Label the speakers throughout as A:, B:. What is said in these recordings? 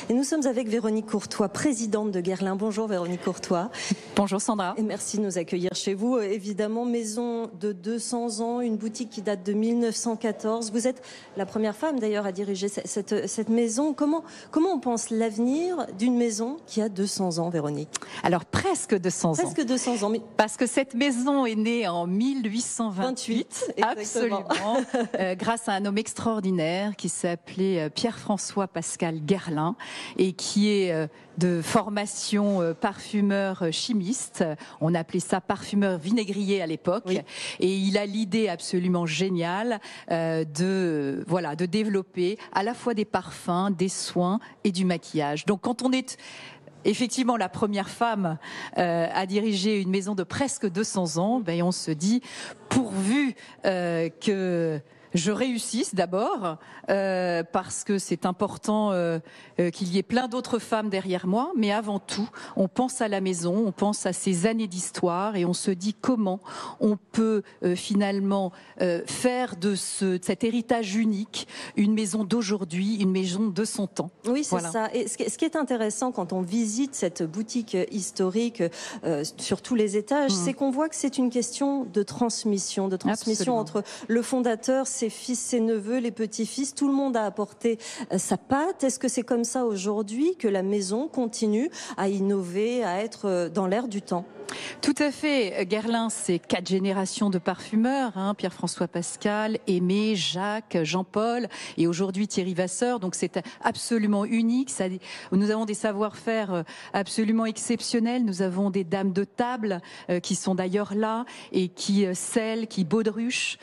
A: Et nous sommes avec Véronique Courtois, présidente de Guerlain. Bonjour Véronique Courtois.
B: Bonjour Sandra.
A: Et merci de nous accueillir chez vous. Évidemment, maison de 200 ans, une boutique qui date de 1914. Vous êtes la première femme d'ailleurs à diriger cette maison. Comment on pense l'avenir d'une maison qui a 200 ans, Véronique?
B: Alors presque 200 ans.
A: Presque 200 ans. Mais...
B: Parce que cette maison est née en 1828. Absolument. Grâce à un homme extraordinaire qui s'appelait Pierre-François Pascal Guerlain et qui est de formation parfumeur chimiste. On appelait ça parfumeur vinaigrier à l'époque. Oui. Et il a l'idée absolument géniale de développer à la fois des parfums, des soins et du maquillage. Donc quand on est effectivement la première femme à diriger une maison de presque 200 ans, on se dit pourvu que je réussisse d'abord, parce que c'est important qu'il y ait plein d'autres femmes derrière moi, mais avant tout, on pense à la maison, on pense à ces années d'histoire et on se dit comment on peut finalement faire de cet héritage unique une maison d'aujourd'hui, une maison de son temps.
A: Oui, c'est ça. Et ce qui est intéressant quand on visite cette boutique historique sur tous les étages, c'est qu'on voit que c'est une question de transmission Absolument. Entre le fondateur, ses fils, ses neveux, les petits-fils, tout le monde a apporté sa patte. Est-ce que c'est comme ça aujourd'hui que la maison continue à innover, à être dans l'air du temps?
B: Tout à fait. Guerlain, c'est 4 générations de parfumeurs, Pierre-François Pascal, Aimé, Jacques, Jean-Paul et aujourd'hui Thierry Vasseur. Donc c'est absolument unique. Nous avons des savoir-faire absolument exceptionnels. Nous avons des dames de table qui sont d'ailleurs là et qui scellent, qui baudruchent,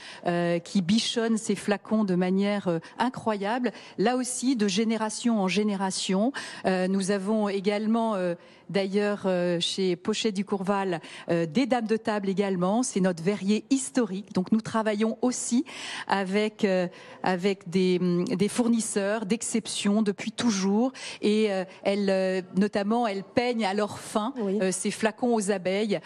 B: qui bichonnent ces flacons de manière incroyable. Là aussi, de génération en génération. Nous avons également d'ailleurs chez Pochet du Courval des dames de table également. C'est notre verrier historique. Donc nous travaillons aussi avec des fournisseurs d'exception depuis toujours et notamment elles peignent à leur fin ces flacons aux abeilles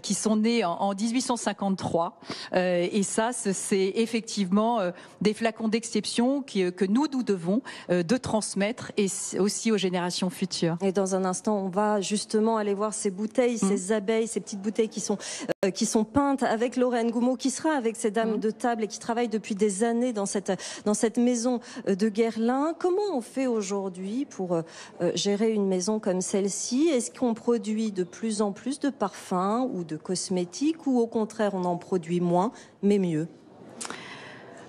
B: qui sont nés en 1853 et ça c'est effectivement des flacons d'exception que nous devons de transmettre et aussi aux générations futures.
A: Et dans un instant on va justement aller voir ces bouteilles, ces abeilles, ces petites bouteilles qui sont peintes avec Lorraine Goumeau, qui sera avec ces dames de table et qui travaille depuis des années dans cette maison de Guerlain. Comment on fait aujourd'hui pour gérer une maison comme celle-ci? Est-ce qu'on produit de plus en plus de parfums ou de cosmétiques ou au contraire on en produit moins mais mieux?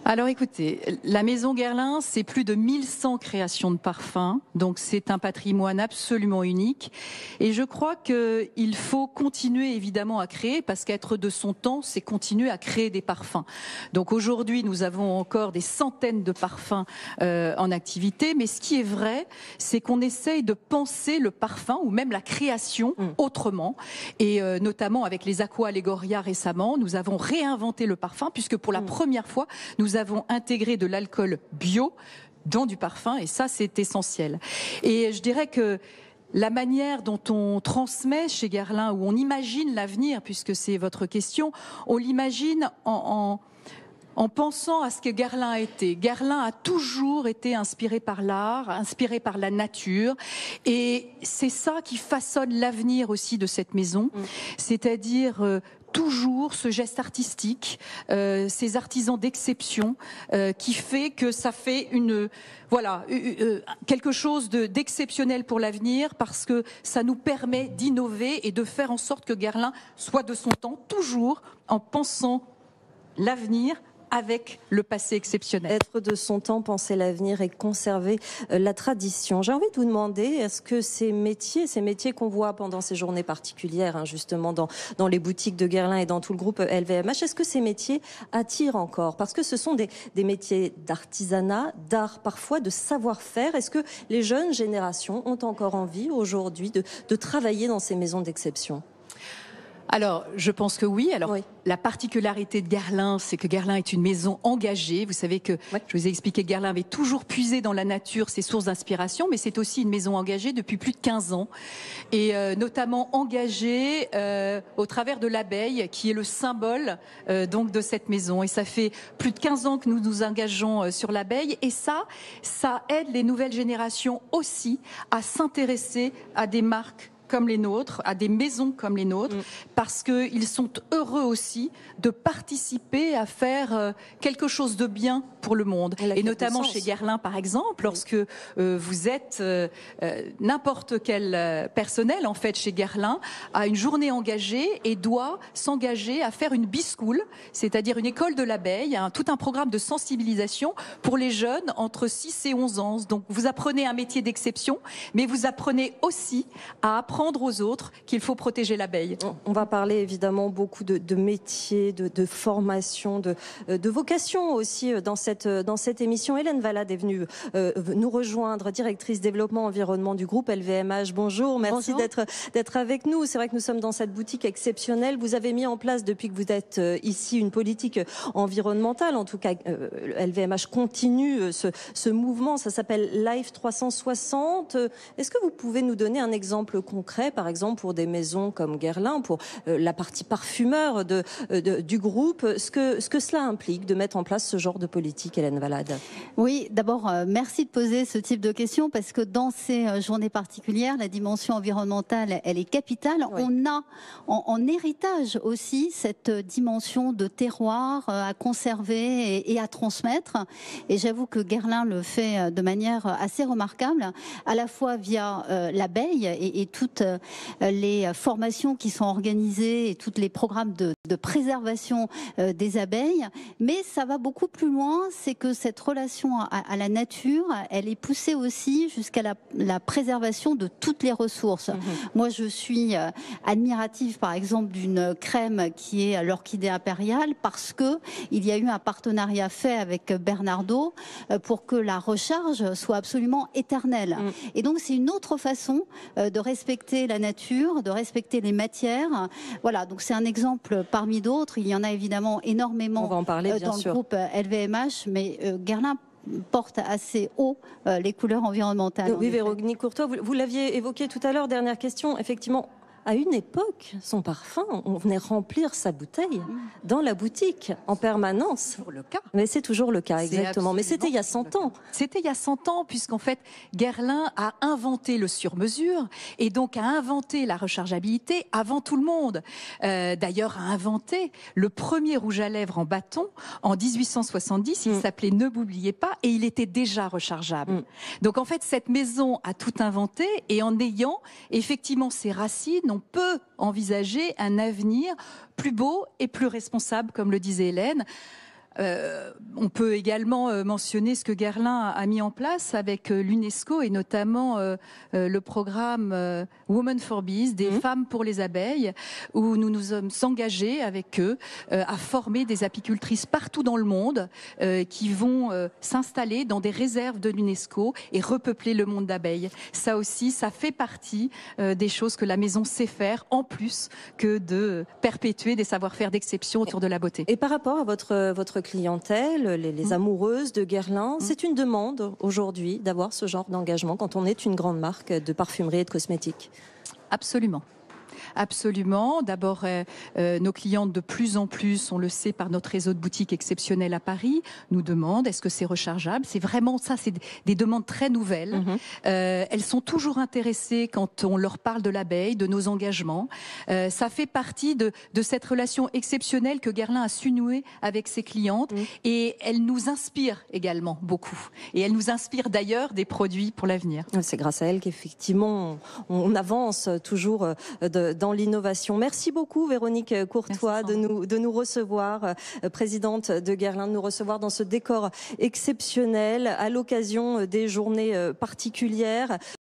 B: Alors écoutez, la maison Guerlain, c'est plus de 1100 créations de parfums, donc c'est un patrimoine absolument unique. Et je crois qu'il faut continuer évidemment à créer, parce qu'être de son temps, c'est continuer à créer des parfums. Donc aujourd'hui, nous avons encore des centaines de parfums en activité, mais ce qui est vrai, c'est qu'on essaye de penser le parfum ou même la création autrement. Et notamment avec les Aqua Allegoria récemment, nous avons réinventé le parfum, puisque pour la première fois, nous avons intégré de l'alcool bio dans du parfum et ça c'est essentiel. Et je dirais que la manière dont on transmet chez Guerlain, où on imagine l'avenir, puisque c'est votre question, on l'imagine en pensant à ce que Guerlain a été. Guerlain a toujours été inspiré par l'art, inspiré par la nature et c'est ça qui façonne l'avenir aussi de cette maison, c'est-à-dire toujours ce geste artistique, ces artisans d'exception qui fait que ça fait quelque chose d'exceptionnel pour l'avenir parce que ça nous permet d'innover et de faire en sorte que Guerlain soit de son temps, toujours en pensant l'avenir avec le passé exceptionnel.
A: Être de son temps, penser l'avenir et conserver la tradition. J'ai envie de vous demander, est-ce que ces métiers qu'on voit pendant ces journées particulières, justement dans les boutiques de Guerlain et dans tout le groupe LVMH, est-ce que ces métiers attirent encore? Parce que ce sont des métiers d'artisanat, d'art parfois, de savoir-faire. Est-ce que les jeunes générations ont encore envie aujourd'hui de travailler dans ces maisons d'exception?
B: Alors, je pense que oui. Alors,
A: Oui.
B: la particularité de Guerlain, c'est que Guerlain est une maison engagée. Vous savez que, je vous ai expliqué que Guerlain avait toujours puisé dans la nature ses sources d'inspiration, mais c'est aussi une maison engagée depuis plus de 15 ans. Et notamment engagée au travers de l'abeille, qui est le symbole donc de cette maison. Et ça fait plus de 15 ans que nous nous engageons sur l'abeille. Et ça aide les nouvelles générations aussi à s'intéresser à des marques comme les nôtres, à des maisons comme les nôtres, parce qu'ils sont heureux aussi de participer à faire quelque chose de bien pour le monde. Et notamment chez Guerlain, par exemple, lorsque vous êtes n'importe quel personnel, en fait, chez Guerlain, a une journée engagée et doit s'engager à faire une bee-school, c'est-à-dire une école de l'abeille, tout un programme de sensibilisation pour les jeunes entre 6 et 11 ans. Donc, vous apprenez un métier d'exception, mais vous apprenez aussi à apprendre aux autres qu'il faut protéger l'abeille.
A: On va parler évidemment beaucoup de métiers, de formation, de vocation aussi dans cette émission. Hélène Valade est venue nous rejoindre, directrice développement environnement du groupe LVMH. Bonjour, merci d'être avec nous. C'est vrai que nous sommes dans cette boutique exceptionnelle. Vous avez mis en place depuis que vous êtes ici une politique environnementale. En tout cas, LVMH continue ce mouvement. Ça s'appelle Life 360. Est-ce que vous pouvez nous donner un exemple concret, par exemple pour des maisons comme Guerlain, pour la partie parfumeur du groupe, ce que cela implique de mettre en place ce genre de politique, Hélène Valade?
C: Oui, d'abord, merci de poser ce type de questions, parce que dans ces journées particulières, la dimension environnementale, elle est capitale. Oui. On a en héritage aussi cette dimension de terroir à conserver et à transmettre. Et j'avoue que Guerlain le fait de manière assez remarquable, à la fois via l'abeille et toutes les formations qui sont organisées et tous les programmes de préservation des abeilles. Mais ça va beaucoup plus loin, c'est que cette relation à la nature, elle est poussée aussi jusqu'à la préservation de toutes les ressources. Moi, je suis admirative, par exemple, d'une crème qui est l'orchidée impériale, parce que il y a eu un partenariat fait avec Bernardo pour que la recharge soit absolument éternelle. Et donc, c'est une autre façon de respecter la nature, de respecter les matières. Voilà, donc c'est un exemple parmi d'autres. Il y en a évidemment énormément dans le groupe LVMH, mais Guerlain porte assez haut les couleurs environnementales.
A: Oui, Véronique Courtois, vous l'aviez évoqué tout à l'heure, dernière question, effectivement. À une époque, son parfum, on venait remplir sa bouteille dans la boutique en permanence.
B: C'est toujours le cas.
A: Mais c'est toujours le cas, exactement. Mais c'était il y a 100 ans.
B: C'était il y a 100 ans, puisqu'en fait, Guerlain a inventé le sur-mesure et donc a inventé la rechargeabilité avant tout le monde. D'ailleurs, a inventé le premier rouge à lèvres en bâton en 1870. Il s'appelait Ne m'oubliez pas et il était déjà rechargeable. Donc en fait, cette maison a tout inventé et en ayant effectivement ses racines, on peut envisager un avenir plus beau et plus responsable, comme le disait Hélène. On peut également mentionner ce que Guerlain a mis en place avec l'UNESCO et notamment le programme Women for Bees, des femmes pour les abeilles, où nous nous sommes engagés avec eux à former des apicultrices partout dans le monde qui vont s'installer dans des réserves de l'UNESCO et repeupler le monde d'abeilles. Ça aussi, ça fait partie des choses que la maison sait faire, en plus que de perpétuer des savoir-faire d'exception autour de la beauté.
A: Et par rapport à votre clientèle, les amoureuses de Guerlain, c'est une demande aujourd'hui d'avoir ce genre d'engagement quand on est une grande marque de parfumerie et de cosmétiques?
B: Absolument. Absolument. D'abord, nos clientes de plus en plus, on le sait par notre réseau de boutiques exceptionnelles à Paris, nous demandent est-ce que c'est rechargeable? C'est vraiment ça, c'est des demandes très nouvelles. Elles sont toujours intéressées quand on leur parle de l'abeille, de nos engagements. Ça fait partie de cette relation exceptionnelle que Guerlain a su nouer avec ses clientes et elle nous inspire également beaucoup. Et elle nous inspire d'ailleurs des produits pour l'avenir.
A: C'est grâce à elle qu'effectivement on avance toujours dans l'innovation. Merci beaucoup Véronique Courtois de nous recevoir, présidente de Guerlain, de nous recevoir dans ce décor exceptionnel à l'occasion des journées particulières.